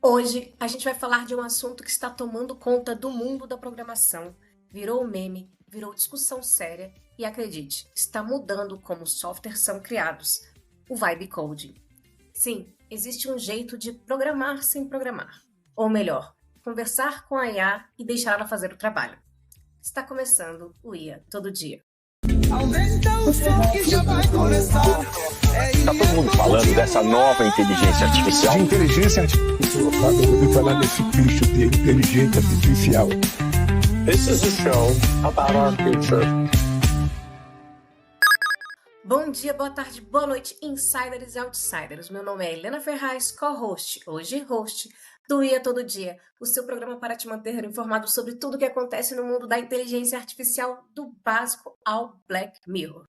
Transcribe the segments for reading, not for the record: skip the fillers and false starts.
Hoje a gente vai falar de um assunto que está tomando conta do mundo da programação. Virou meme, virou discussão séria e acredite, está mudando como softwares são criados. O Vibe Coding. Sim, existe um jeito de programar sem programar. Ou melhor, conversar com a IA e deixar ela fazer o trabalho. Está começando o IA Todo Dia. Está todo mundo falando dessa nova inteligência artificial. De inteligência artificial. Eu ouvi falar desse bicho de inteligência artificial. This is a show about our future. Bom dia, boa tarde, boa noite, insiders e outsiders. Meu nome é Helena Ferraz, co-host, hoje host, do IA Todo Dia, o seu programa para te manter informado sobre tudo o que acontece no mundo da inteligência artificial, do básico ao Black Mirror.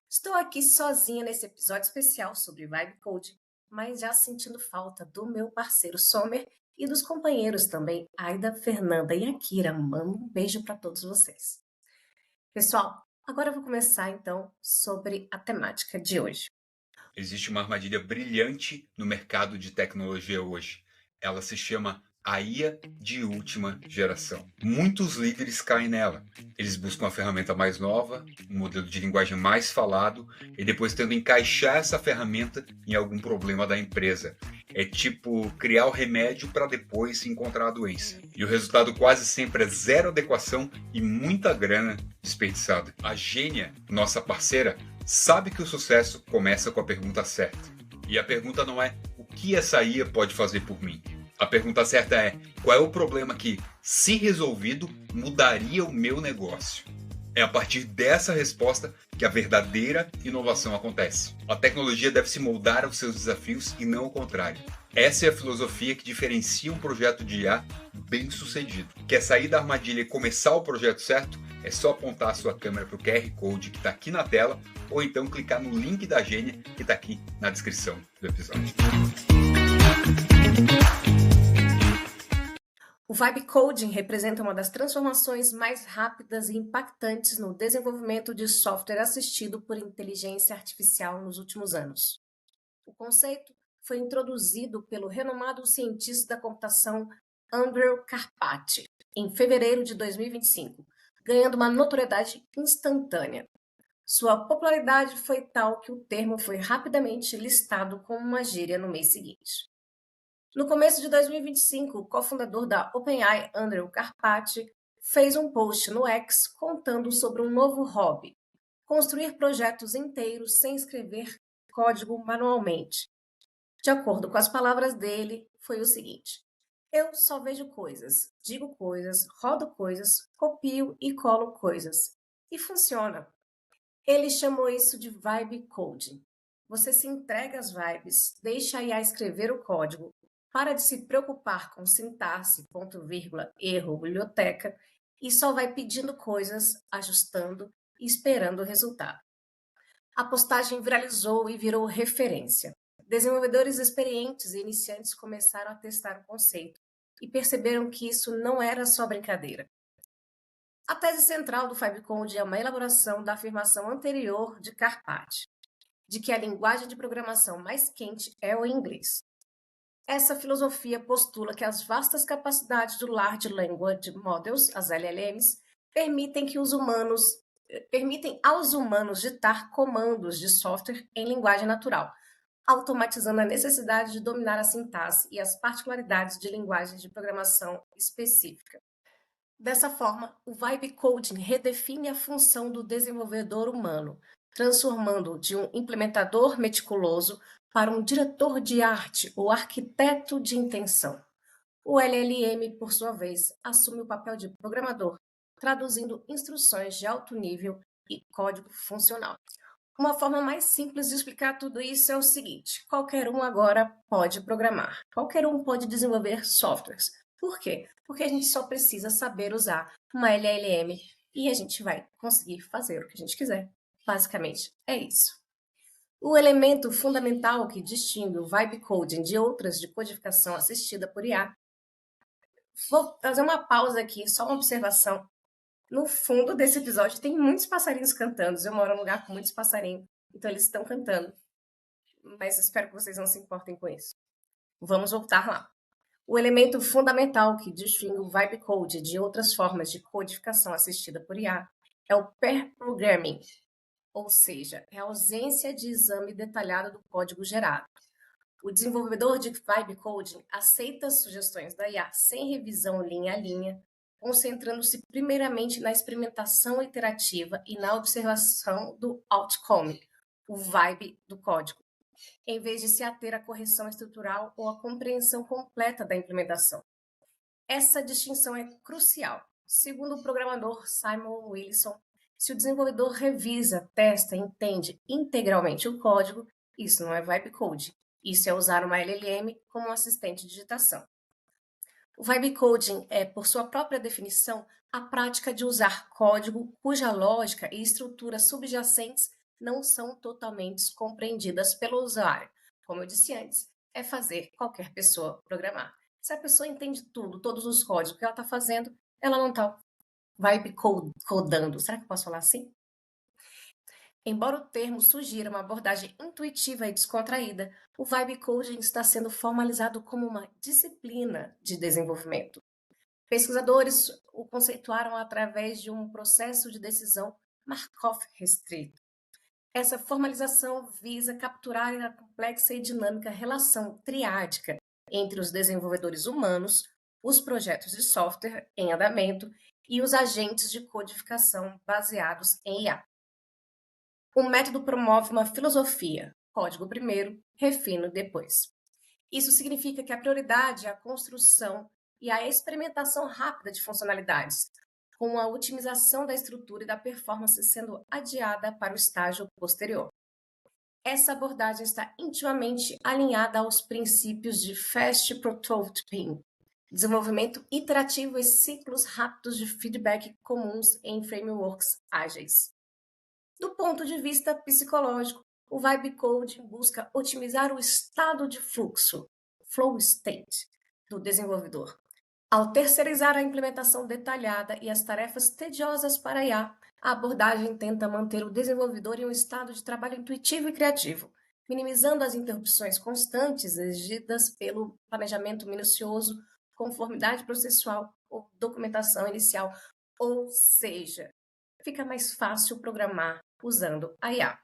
Estou aqui sozinha nesse episódio especial sobre Vibe Coding, mas já sentindo falta do meu parceiro Sommer e dos companheiros também, Aida, Fernanda e Akira. Mando um beijo para todos vocês. Pessoal, agora eu vou começar então sobre a temática de hoje. Existe uma armadilha brilhante no mercado de tecnologia hoje. Ela se chama a IA de última geração. Muitos líderes caem nela. Eles buscam a ferramenta mais nova, um modelo de linguagem mais falado e depois tentam encaixar essa ferramenta em algum problema da empresa. É tipo criar o remédio para depois encontrar a doença. E o resultado quase sempre é zero adequação e muita grana desperdiçada. A Gênia, nossa parceira, sabe que o sucesso começa com a pergunta certa. E a pergunta não é o que essa IA pode fazer por mim. A pergunta certa é qual é o problema que, se resolvido, mudaria o meu negócio. É a partir dessa resposta que a verdadeira inovação acontece. A tecnologia deve se moldar aos seus desafios e não o contrário. Essa é a filosofia que diferencia um projeto de IA bem sucedido. Quer sair da armadilha e começar o projeto certo? É só apontar a sua câmera para o QR Code que está aqui na tela ou então clicar no link da Gênia que está aqui na descrição do episódio. O Vibe Coding representa uma das transformações mais rápidas e impactantes no desenvolvimento de software assistido por inteligência artificial nos últimos anos. O conceito foi introduzido pelo renomado cientista da computação Andrew Karpathy em fevereiro de 2025, ganhando uma notoriedade instantânea. Sua popularidade foi tal que o termo foi rapidamente listado como uma gíria no mês seguinte. No começo de 2025, o cofundador da OpenAI, Andrew Karpathy, fez um post no X contando sobre um novo hobby: construir projetos inteiros sem escrever código manualmente. De acordo com as palavras dele, foi o seguinte: eu só vejo coisas, digo coisas, rodo coisas, copio e colo coisas. E funciona. Ele chamou isso de Vibe Coding. Você se entrega às vibes, deixa a IA escrever o código, para de se preocupar com sintaxe, ponto, vírgula, erro, biblioteca e só vai pedindo coisas, ajustando e esperando o resultado. A postagem viralizou e virou referência. Desenvolvedores experientes e iniciantes começaram a testar o conceito e perceberam que isso não era só brincadeira. A tese central do Vibe Coding é uma elaboração da afirmação anterior de Karpathy, de que a linguagem de programação mais quente é o inglês. Essa filosofia postula que as vastas capacidades do Large Language Models, as LLMs, permitem aos humanos ditar comandos de software em linguagem natural, automatizando a necessidade de dominar a sintaxe e as particularidades de linguagens de programação específica. Dessa forma, o Vibe Coding redefine a função do desenvolvedor humano, transformando-o de um implementador meticuloso para um diretor de arte ou arquiteto de intenção. O LLM, por sua vez, assume o papel de programador, traduzindo instruções de alto nível e código funcional. Uma forma mais simples de explicar tudo isso é o seguinte: qualquer um agora pode programar, qualquer um pode desenvolver softwares. Por quê? Porque a gente só precisa saber usar uma LLM e a gente vai conseguir fazer o que a gente quiser. Basicamente, é isso. O elemento fundamental que distingue o Vibe Coding de outras de codificação assistida por IA. Vou fazer uma pausa aqui, só uma observação. No fundo desse episódio tem muitos passarinhos cantando. Eu moro num lugar com muitos passarinhos, então eles estão cantando. Mas espero que vocês não se importem com isso. Vamos voltar lá. O elemento fundamental que distingue o Vibe Code de outras formas de codificação assistida por IA é o pair programming, ou seja, é a ausência de exame detalhado do código gerado. O desenvolvedor de Vibe Coding aceita as sugestões da IA sem revisão linha a linha, concentrando-se primeiramente na experimentação iterativa e na observação do outcome, o vibe do código, em vez de se ater à correção estrutural ou à compreensão completa da implementação. Essa distinção é crucial. Segundo o programador Simon Willison, se o desenvolvedor revisa, testa e entende integralmente o código, isso não é Vibe Coding. Isso é usar uma LLM como um assistente de digitação. O Vibe Coding é, por sua própria definição, a prática de usar código cuja lógica e estrutura subjacentes não são totalmente compreendidas pelo usuário. Como eu disse antes, é fazer qualquer pessoa programar. Se a pessoa entende tudo, todos os códigos que ela está fazendo, ela não está vibe codando. Será que eu posso falar assim? Embora o termo sugira uma abordagem intuitiva e descontraída, o Vibe Coding está sendo formalizado como uma disciplina de desenvolvimento. Pesquisadores o conceituaram através de um processo de decisão Markov restrito. Essa formalização visa capturar a complexa e dinâmica relação triádica entre os desenvolvedores humanos, os projetos de software em andamento e os agentes de codificação baseados em IA. O método promove uma filosofia, código primeiro, refino depois. Isso significa que a prioridade é a construção e a experimentação rápida de funcionalidades, com a otimização da estrutura e da performance sendo adiada para o estágio posterior. Essa abordagem está intimamente alinhada aos princípios de Fast Prototyping, desenvolvimento iterativo e ciclos rápidos de feedback comuns em frameworks ágeis. Do ponto de vista psicológico, o Vibe Coding busca otimizar o estado de fluxo, flow state, do desenvolvedor. Ao terceirizar a implementação detalhada e as tarefas tediosas para a IA, a abordagem tenta manter o desenvolvedor em um estado de trabalho intuitivo e criativo, minimizando as interrupções constantes exigidas pelo planejamento minucioso, conformidade processual ou documentação inicial, ou seja, fica mais fácil programar usando a IA.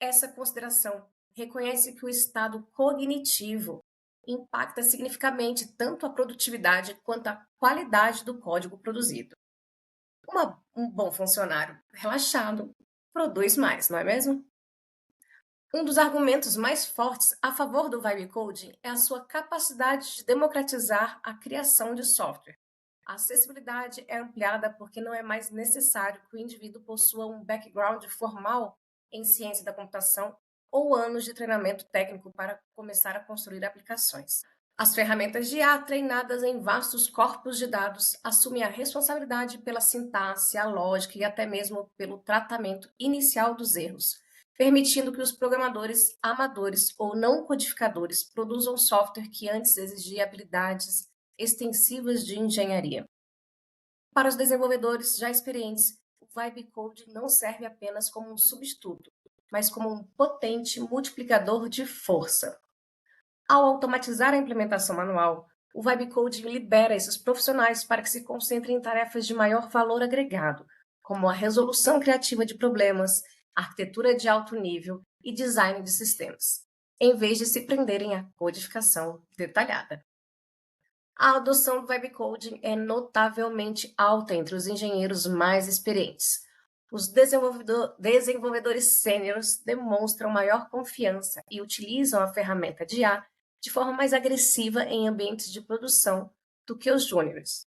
Essa consideração reconhece que o estado cognitivo impacta significativamente tanto a produtividade quanto a qualidade do código produzido. Um bom funcionário relaxado produz mais, não é mesmo? Um dos argumentos mais fortes a favor do Vibe Coding é a sua capacidade de democratizar a criação de software. A acessibilidade é ampliada porque não é mais necessário que o indivíduo possua um background formal em ciência da computação ou anos de treinamento técnico para começar a construir aplicações. As ferramentas de IA treinadas em vastos corpos de dados assumem a responsabilidade pela sintaxe, a lógica e até mesmo pelo tratamento inicial dos erros, permitindo que os programadores amadores ou não codificadores produzam software que antes exigia habilidades extensivas de engenharia. Para os desenvolvedores já experientes, o Vibe Coding não serve apenas como um substituto, mas como um potente multiplicador de força. Ao automatizar a implementação manual, o Vibe Coding libera esses profissionais para que se concentrem em tarefas de maior valor agregado, como a resolução criativa de problemas, arquitetura de alto nível e design de sistemas, em vez de se prenderem à codificação detalhada. A adoção do Vibe Coding é notavelmente alta entre os engenheiros mais experientes. Os desenvolvedores sêniores demonstram maior confiança e utilizam a ferramenta de IA de forma mais agressiva em ambientes de produção do que os júniores.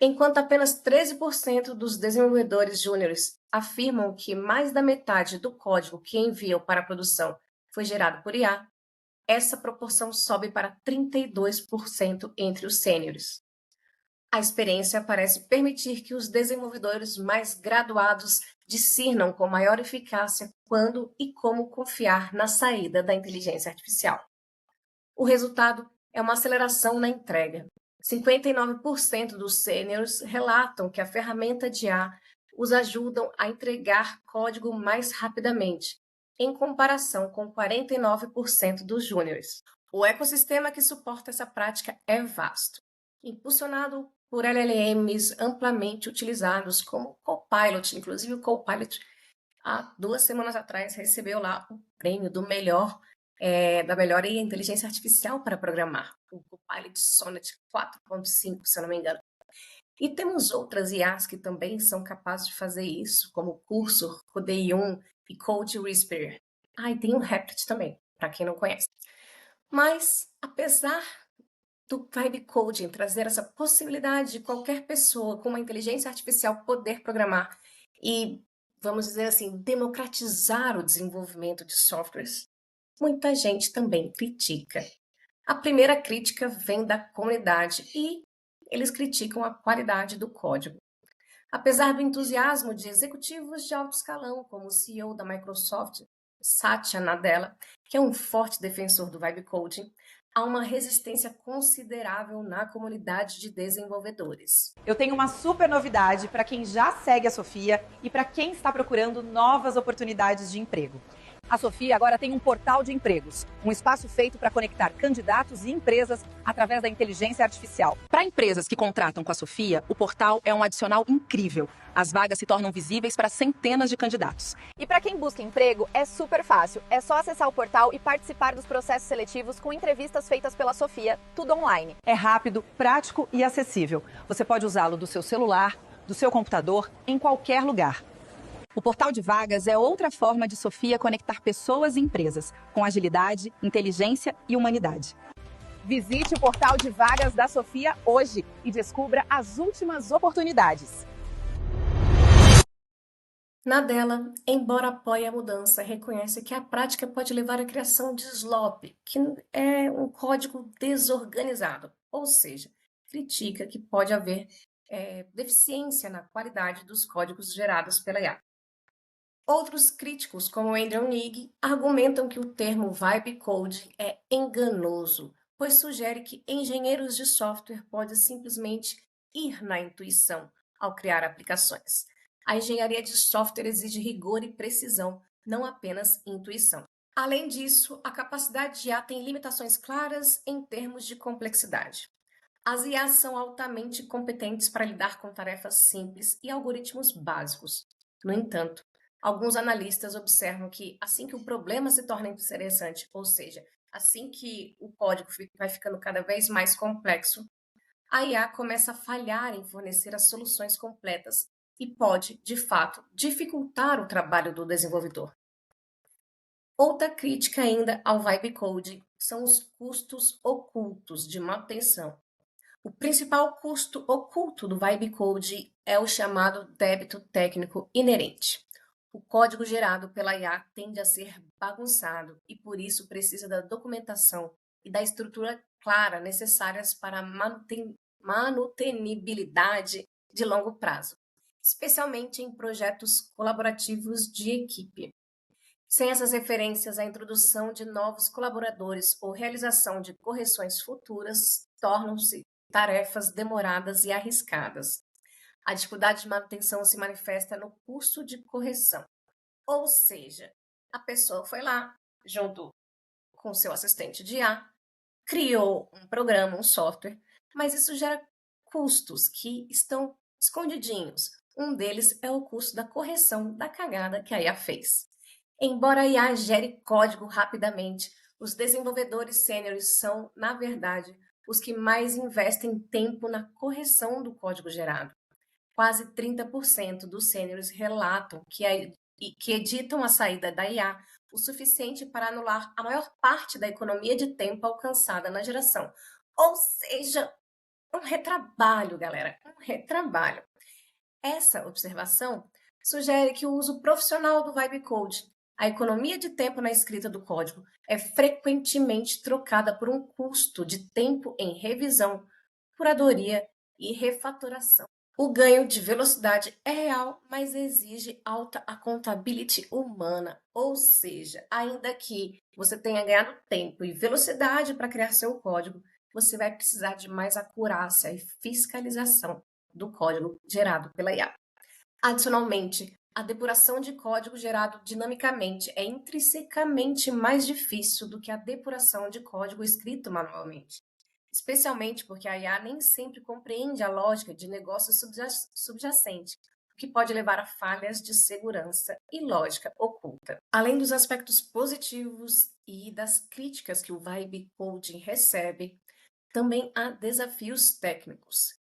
Enquanto apenas 13% dos desenvolvedores júniores afirmam que mais da metade do código que enviam para a produção foi gerado por IA, essa proporção sobe para 32% entre os sêniores. A experiência parece permitir que os desenvolvedores mais graduados discernam com maior eficácia quando e como confiar na saída da inteligência artificial. O resultado é uma aceleração na entrega. 59% dos sêniores relatam que a ferramenta de IA os ajudam a entregar código mais rapidamente, em comparação com 49% dos júniores. O ecossistema que suporta essa prática é vasto, impulsionado por LLMs amplamente utilizados como Copilot. Inclusive, o Copilot, há 2 semanas atrás, recebeu lá o prêmio da melhor inteligência artificial para programar, o Copilot Sonnet 4.5, se eu não me engano. E temos outras IAs que também são capazes de fazer isso, como Cursor, Code1 e Code Whisperer. E tem o Replit também, para quem não conhece. Mas, apesar do Vibe Coding trazer essa possibilidade de qualquer pessoa com uma inteligência artificial poder programar e, vamos dizer assim, democratizar o desenvolvimento de softwares, muita gente também critica. A primeira crítica vem da comunidade e eles criticam a qualidade do código. Apesar do entusiasmo de executivos de alto escalão, como o CEO da Microsoft, Satya Nadella, que é um forte defensor do Vibe Coding, há uma resistência considerável na comunidade de desenvolvedores. Eu tenho uma super novidade para quem já segue a Sofia e para quem está procurando novas oportunidades de emprego. A Sofia agora tem um portal de empregos, um espaço feito para conectar candidatos e empresas através da inteligência artificial. Para empresas que contratam com a Sofia, o portal é um adicional incrível. As vagas se tornam visíveis para centenas de candidatos. E para quem busca emprego, é super fácil. É só acessar o portal e participar dos processos seletivos com entrevistas feitas pela Sofia, tudo online. É rápido, prático e acessível. Você pode usá-lo do seu celular, do seu computador, em qualquer lugar. O portal de vagas é outra forma de Sofia conectar pessoas e empresas, com agilidade, inteligência e humanidade. Visite o portal de vagas da Sofia hoje e descubra as últimas oportunidades. Nadella, embora apoie a mudança, reconhece que a prática pode levar à criação de SLOP, que é um código desorganizado, ou seja, critica que pode haver deficiência na qualidade dos códigos gerados pela IA. Outros críticos, como Andrew Ng, argumentam que o termo Vibe Coding é enganoso, pois sugere que engenheiros de software podem simplesmente ir na intuição ao criar aplicações. A engenharia de software exige rigor e precisão, não apenas intuição. Além disso, a capacidade de IA tem limitações claras em termos de complexidade. As IAs são altamente competentes para lidar com tarefas simples e algoritmos básicos. No entanto, alguns analistas observam que assim que o problema se torna interessante, ou seja, assim que o código vai ficando cada vez mais complexo, a IA começa a falhar em fornecer as soluções completas e pode, de fato, dificultar o trabalho do desenvolvedor. Outra crítica ainda ao Vibe Coding são os custos ocultos de manutenção. O principal custo oculto do Vibe Coding é o chamado débito técnico inerente. O código gerado pela IA tende a ser bagunçado e, por isso, precisa da documentação e da estrutura clara necessárias para a manutenibilidade de longo prazo, especialmente em projetos colaborativos de equipe. Sem essas referências, a introdução de novos colaboradores ou realização de correções futuras tornam-se tarefas demoradas e arriscadas. A dificuldade de manutenção se manifesta no custo de correção. Ou seja, a pessoa foi lá, junto com seu assistente de IA, criou um programa, um software, mas isso gera custos que estão escondidinhos. Um deles é o custo da correção da cagada que a IA fez. Embora a IA gere código rapidamente, os desenvolvedores sêniores são, na verdade, os que mais investem tempo na correção do código gerado. Quase 30% dos sêniores relatam que editam a saída da IA o suficiente para anular a maior parte da economia de tempo alcançada na geração. Ou seja, um retrabalho, galera, um retrabalho. Essa observação sugere que o uso profissional do Vibe Coding, a economia de tempo na escrita do código, é frequentemente trocada por um custo de tempo em revisão, curadoria e refatoração. O ganho de velocidade é real, mas exige alta accountability humana, ou seja, ainda que você tenha ganhado tempo e velocidade para criar seu código, você vai precisar de mais acurácia e fiscalização do código gerado pela IA. Adicionalmente, A depuração de código gerado dinamicamente é intrinsecamente mais difícil do que a depuração de código escrito manualmente, especialmente porque a IA nem sempre compreende a lógica de negócio subjacente, o que pode levar a falhas de segurança e lógica oculta. Além dos aspectos positivos e das críticas que o Vibe Coding recebe, também há desafios técnicos.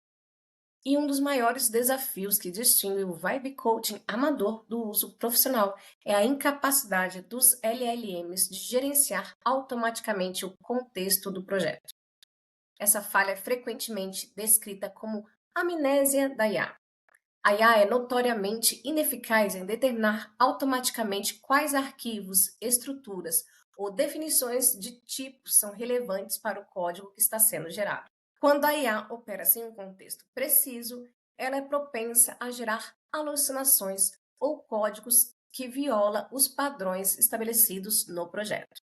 E um dos maiores desafios que distingue o Vibe Coding amador do uso profissional é a incapacidade dos LLMs de gerenciar automaticamente o contexto do projeto. Essa falha é frequentemente descrita como amnésia da IA. A IA é notoriamente ineficaz em determinar automaticamente quais arquivos, estruturas ou definições de tipos são relevantes para o código que está sendo gerado. Quando a IA opera sem um contexto preciso, ela é propensa a gerar alucinações ou códigos que violam os padrões estabelecidos no projeto.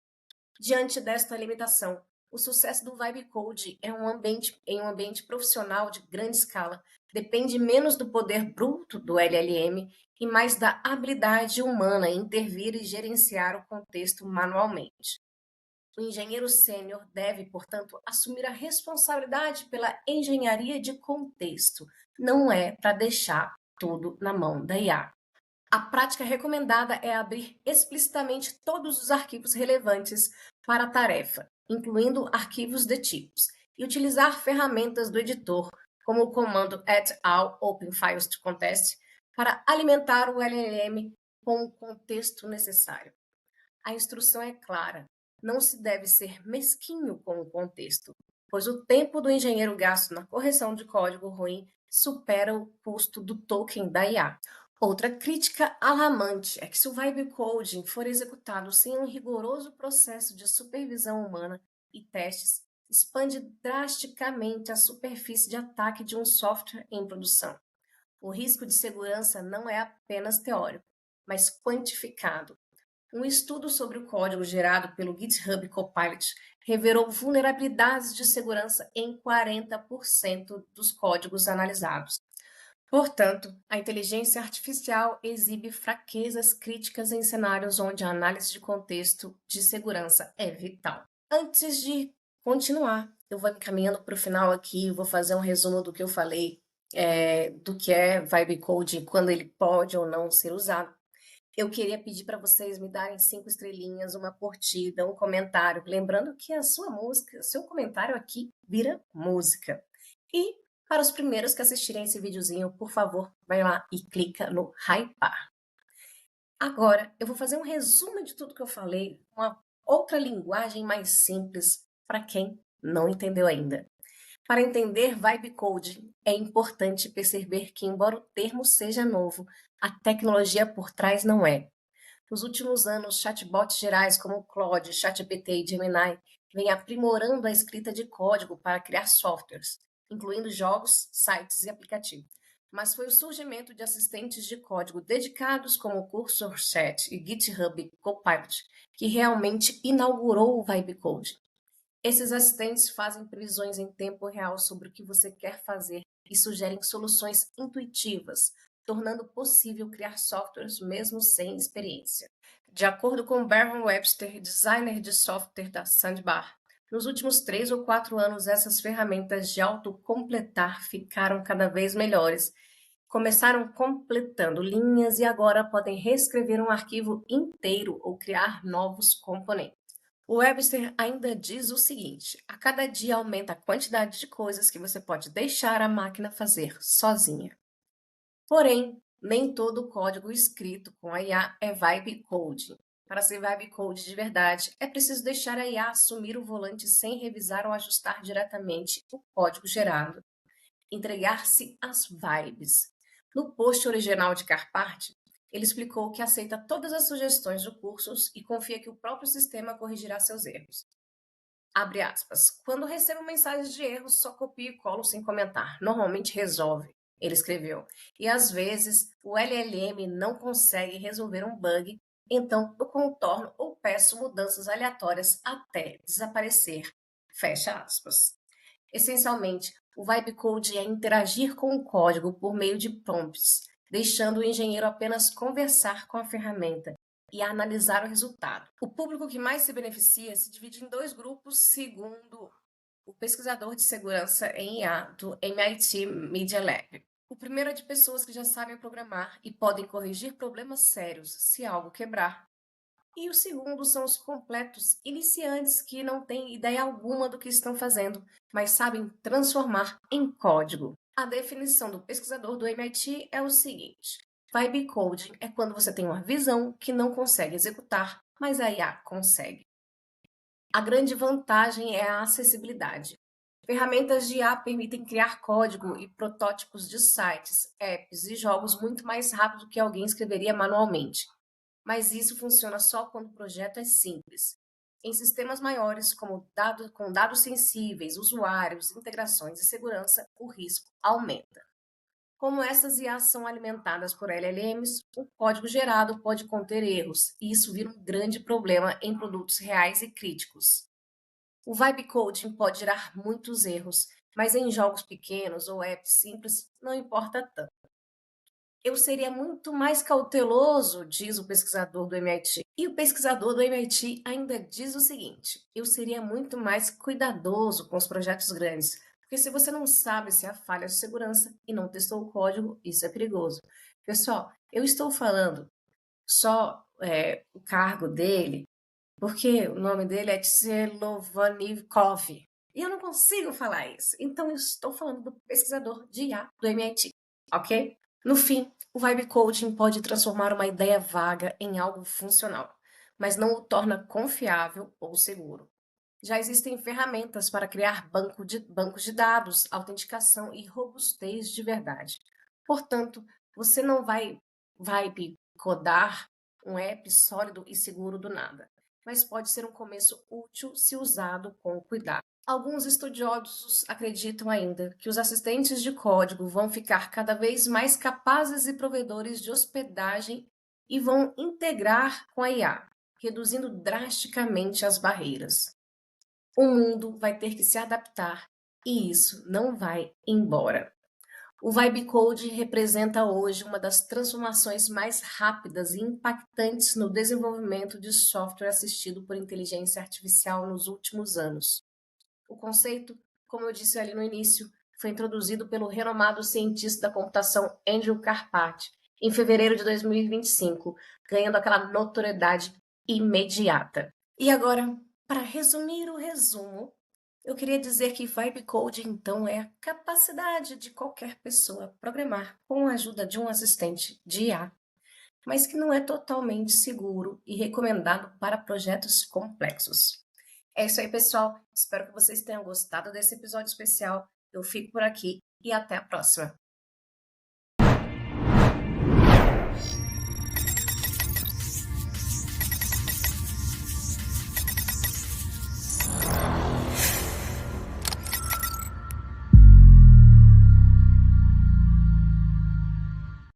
Diante desta limitação, o sucesso do Vibe Code em um ambiente profissional de grande escala depende menos do poder bruto do LLM e mais da habilidade humana em intervir e gerenciar o contexto manualmente. O engenheiro sênior deve, portanto, assumir a responsabilidade pela engenharia de contexto, não é para deixar tudo na mão da IA. A prática recomendada é abrir explicitamente todos os arquivos relevantes para a tarefa, incluindo arquivos de tipos, e utilizar ferramentas do editor, como o comando @all open files to contest, para alimentar o LLM com o contexto necessário. A instrução é clara. Não se deve ser mesquinho com o contexto, pois o tempo do engenheiro gasto na correção de código ruim supera o custo do token da IA. Outra crítica alarmante é que se o Vibe Coding for executado sem um rigoroso processo de supervisão humana e testes, expande drasticamente a superfície de ataque de um software em produção. O risco de segurança não é apenas teórico, mas quantificado. Um estudo sobre o código gerado pelo GitHub Copilot revelou vulnerabilidades de segurança em 40% dos códigos analisados. Portanto, a inteligência artificial exibe fraquezas críticas em cenários onde a análise de contexto de segurança é vital. Antes de continuar, eu vou encaminhando para o final aqui, vou fazer um resumo do que eu falei, do que é Vibe Coding, quando ele pode ou não ser usado. Eu queria pedir para vocês me darem 5 estrelinhas, uma curtida, um comentário, lembrando que a sua música, seu comentário aqui vira música. E para os primeiros que assistirem esse videozinho, por favor, vai lá e clica no hypar. Agora, eu vou fazer um resumo de tudo que eu falei, uma outra linguagem mais simples para quem não entendeu ainda. Para entender Vibe Coding, é importante perceber que, embora o termo seja novo, a tecnologia por trás não é. Nos últimos anos, chatbots gerais como o Claude, ChatGPT e Gemini vêm aprimorando a escrita de código para criar softwares, incluindo jogos, sites e aplicativos. Mas foi o surgimento de assistentes de código dedicados como o Cursor Chat e GitHub Copilot que realmente inaugurou o Vibe Coding. Esses assistentes fazem previsões em tempo real sobre o que você quer fazer e sugerem soluções intuitivas, tornando possível criar softwares mesmo sem experiência. De acordo com Baron Webster, designer de software da Sandbar, nos últimos 3 ou 4 anos, essas ferramentas de autocompletar ficaram cada vez melhores. Começaram completando linhas e agora podem reescrever um arquivo inteiro ou criar novos componentes. O Webster ainda diz o seguinte: a cada dia aumenta a quantidade de coisas que você pode deixar a máquina fazer sozinha. Porém, nem todo o código escrito com a IA é Vibe Coding. Para ser Vibe Coding de verdade, é preciso deixar a IA assumir o volante sem revisar ou ajustar diretamente o código gerado. Entregar-se às vibes. No post original de Carpart, ele explicou que aceita todas as sugestões do curso e confia que o próprio sistema corrigirá seus erros. Abre aspas. Quando recebo mensagens de erros, só copio e colo sem comentar. Normalmente resolve, ele escreveu. E às vezes o LLM não consegue resolver um bug, então eu contorno ou peço mudanças aleatórias até desaparecer. Fecha aspas. Essencialmente, o Vibe Coding é interagir com o código por meio de prompts, deixando o engenheiro apenas conversar com a ferramenta e analisar o resultado. O público que mais se beneficia se divide em 2 grupos, segundo o pesquisador de segurança em IA do MIT Media Lab. O primeiro é de pessoas que já sabem programar e podem corrigir problemas sérios se algo quebrar. E o segundo são os completos iniciantes que não têm ideia alguma do que estão fazendo, mas sabem transformar em código. A definição do pesquisador do MIT é o seguinte: vibe coding é quando você tem uma visão que não consegue executar, mas a IA consegue. A grande vantagem é a acessibilidade. Ferramentas de IA permitem criar código e protótipos de sites, apps e jogos muito mais rápido que alguém escreveria manualmente. Mas isso funciona só quando o projeto é simples. Em sistemas maiores, como com dados sensíveis, usuários, integrações e segurança, o risco aumenta. Como essas IAs são alimentadas por LLMs, o código gerado pode conter erros, e isso vira um grande problema em produtos reais e críticos. O vibe coding pode gerar muitos erros, mas em jogos pequenos ou apps simples não importa tanto. Eu seria muito mais cauteloso, diz o pesquisador do MIT. E o pesquisador do MIT ainda diz o seguinte: eu seria muito mais cuidadoso com os projetos grandes, porque se você não sabe se há falha de segurança e não testou o código, isso é perigoso. Pessoal, eu estou falando só o cargo dele, porque o nome dele é Tselovanikov. E eu não consigo falar isso. Então, eu estou falando do pesquisador de IA do MIT, ok? No fim, o vibe coding pode transformar uma ideia vaga em algo funcional, mas não o torna confiável ou seguro. Já existem ferramentas para criar bancos de dados, autenticação e robustez de verdade. Portanto, você não vai codar um app sólido e seguro do nada, mas pode ser um começo útil se usado com cuidado. Alguns estudiosos acreditam ainda que os assistentes de código vão ficar cada vez mais capazes e provedores de hospedagem e vão integrar com a IA, reduzindo drasticamente as barreiras. O mundo vai ter que se adaptar e isso não vai embora. O vibe coding representa hoje uma das transformações mais rápidas e impactantes no desenvolvimento de software assistido por inteligência artificial nos últimos anos. O conceito, como eu disse ali no início, foi introduzido pelo renomado cientista da computação Andrew Karpathy em fevereiro de 2025, ganhando aquela notoriedade imediata. E agora, para resumir o resumo, eu queria dizer que vibe coding, então, é a capacidade de qualquer pessoa programar com a ajuda de um assistente de IA, mas que não é totalmente seguro e recomendado para projetos complexos. É isso aí, pessoal. Espero que vocês tenham gostado desse episódio especial. Eu fico por aqui e até a próxima.